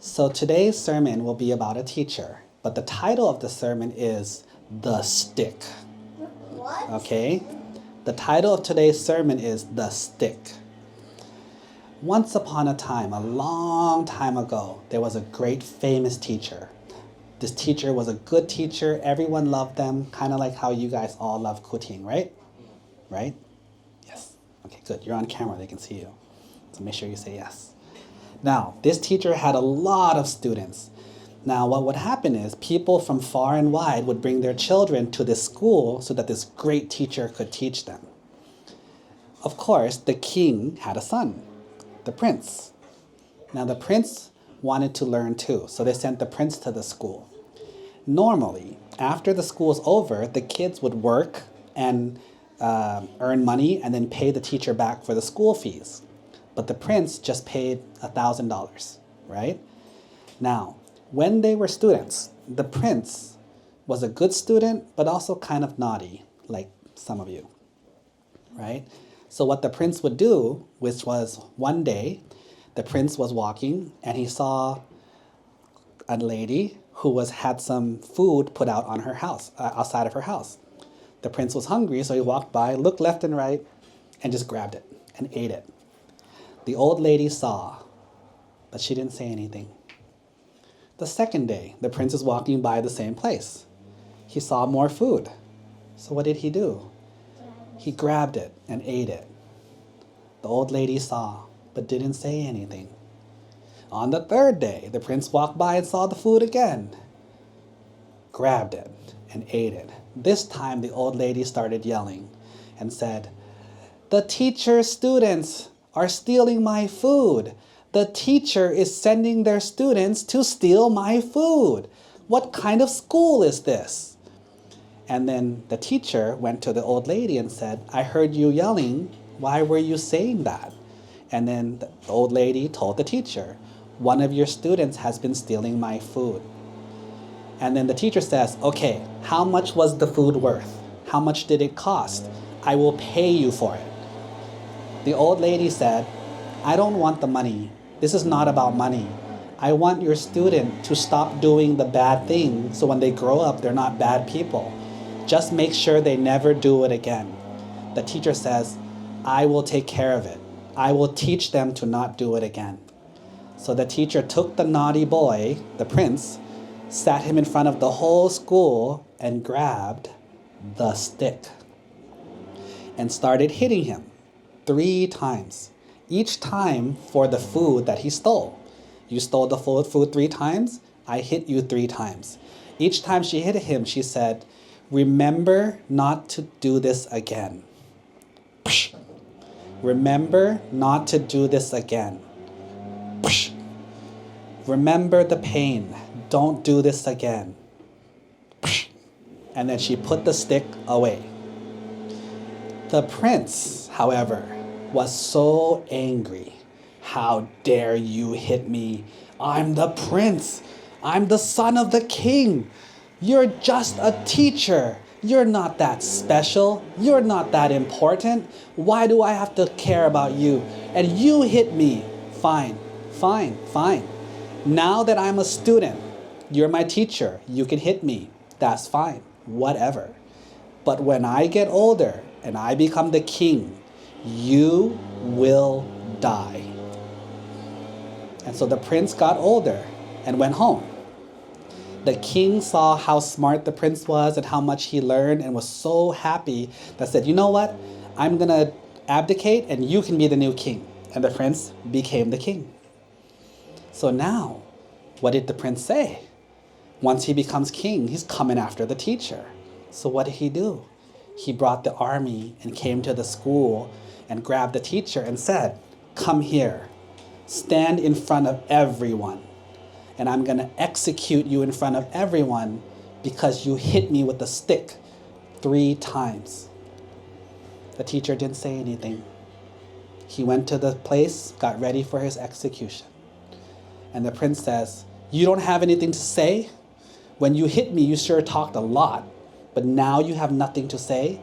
So today's sermon will be about a teacher, but the title of the sermon is The Stick. What? Okay? The title of today's sermon is The Stick. Once upon a time, a long time ago, there was a great famous teacher. This teacher was a good teacher. Everyone loved them, kind of like how you guys all love Kuting, right? Right? Yes. Okay, good. You're on camera. They can see you. So make sure you say yes. Now, this teacher had a lot of students. Now, what would happen is people from far and wide would bring their children to this school so that this great teacher could teach them. Of course, the king had a son, the prince. Now, the prince wanted to learn too, so they sent the prince to the school. Normally, after the school's over, the kids would work and earn money and then pay the teacher back for the school fees. But the prince just paid $1,000, right? Now, when they were students, the prince was a good student, but also kind of naughty, like some of you, right? So what the prince would do, which was one day, the prince was walking and he saw a lady who had some food put out on her house, outside of her house. The prince was hungry, so he walked by, looked left and right, and just grabbed it and ate it. The old lady saw, but she didn't say anything. The second day, the prince is walking by the same place. He saw more food. So what did he do? He grabbed it and ate it. The old lady saw, but didn't say anything. On the third day, the prince walked by and saw the food again. Grabbed it and ate it. This time, the old lady started yelling and said, "The teacher's students are stealing my food. The teacher is sending their students to steal my food. What kind of school is this?" And then the teacher went to the old lady and said, "I heard you yelling. Why were you saying that?" And then the old lady told the teacher, "One of your students has been stealing my food." And then the teacher says, "Okay, how much was the food worth? How much did it cost? I will pay you for it." The old lady said, "I don't want the money. This is not about money. I want your student to stop doing the bad thing so when they grow up, they're not bad people. Just make sure they never do it again." The teacher says, "I will take care of it. I will teach them to not do it again." So the teacher took the naughty boy, the prince, sat him in front of the whole school and grabbed the stick and started hitting him 3 times, each time for the food that he stole. You stole the food 3 times, I hit you 3 times. Each time she hit him, she said, "Remember not to do this again. Psh. Remember not to do this again. Psh. Remember the pain. Don't do this again." Psh. And then she put the stick away. The prince, however, was so angry. "How dare you hit me? I'm the prince. I'm the son of the king. You're just a teacher. You're not that special. You're not that important. Why do I have to care about you? And you hit me. Fine, fine, fine. Now that I'm a student, you're my teacher. You can hit me. That's fine. Whatever. But when I get older and I become the king, you will die." And so the prince got older and went home. The king saw how smart the prince was and how much he learned and was so happy that said, "You know what? I'm going to abdicate and you can be the new king." And the prince became the king. So now, what did the prince say? Once he becomes king, he's coming after the teacher. So what did he do? He brought the army and came to the school and grabbed the teacher and said, "Come here, stand in front of everyone, and I'm going to execute you in front of everyone because you hit me with a stick 3 times. The teacher didn't say anything. He went to the place, got ready for his execution. And the prince says, "You don't have anything to say? When you hit me, you sure talked a lot, but now you have nothing to say?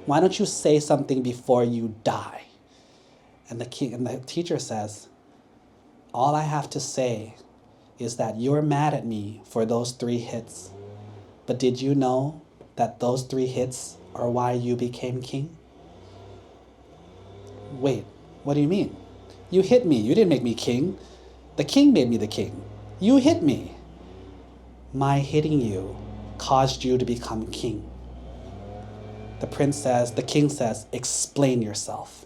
Why don't you say something before you die?" And the teacher says, "All I have to say is that you're mad at me for those 3 hits. But did you know that those 3 hits are why you became king? Wait, what do you mean? You hit me. You didn't make me king. The king made me the king. You hit me. My hitting you caused you to become king. The king says, explain yourself.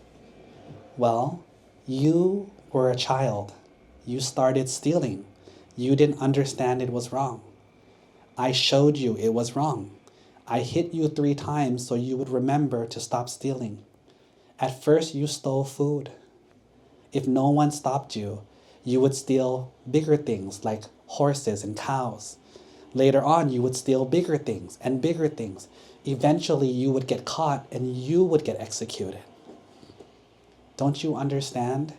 Well, you were a child. You started stealing. You didn't understand it was wrong. I showed you it was wrong. I hit you 3 times so you would remember to stop stealing. At first, you stole food. If no one stopped you, you would steal bigger things like horses and cows. Later on, you would steal bigger things and bigger things. Eventually, you would get caught and you would get executed. Don't you understand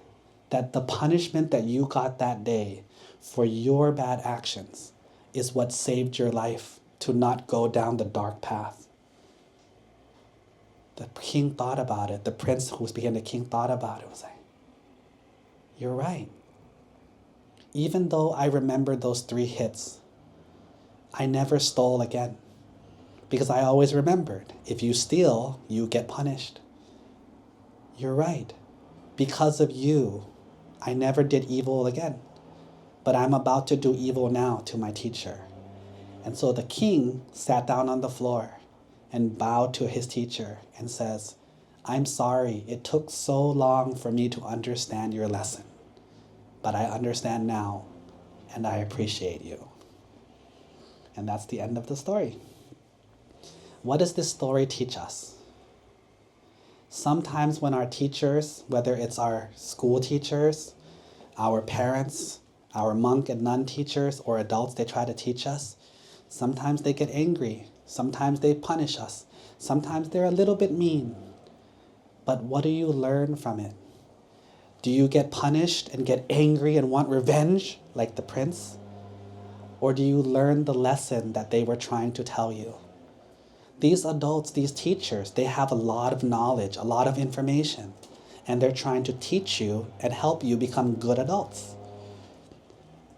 that the punishment that you got that day for your bad actions is what saved your life to not go down the dark path? The king thought about it. The prince who became the king thought about it. Was like, you're right. Even though I remembered those 3 hits, I never stole again. Because I always remembered, if you steal, you get punished. You're right. Because of you, I never did evil again. But I'm about to do evil now to my teacher. And so the king sat down on the floor and bowed to his teacher and says, I'm sorry, it took so long for me to understand your lesson. But I understand now, and I appreciate you. And that's the end of the story. What does this story teach us? Sometimes when our teachers, whether it's our school teachers, our parents, our monk and nun teachers, or adults, they try to teach us, sometimes they get angry. Sometimes they punish us. Sometimes they're a little bit mean. But what do you learn from it? Do you get punished and get angry and want revenge like the prince? Or do you learn the lesson that they were trying to tell you? These adults, these teachers, they have a lot of knowledge, a lot of information, and they're trying to teach you and help you become good adults.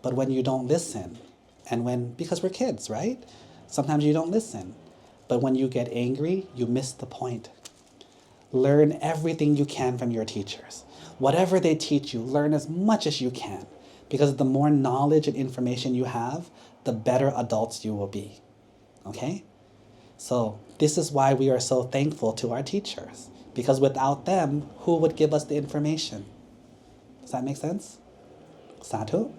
But when you don't listen, because we're kids, right? Sometimes you don't listen. But when you get angry, you miss the point. Learn everything you can from your teachers. Whatever they teach you, learn as much as you can. Because the more knowledge and information you have, the better adults you will be. Okay? So this is why we are so thankful to our teachers. Because without them, who would give us the information? Does that make sense? Sadhu?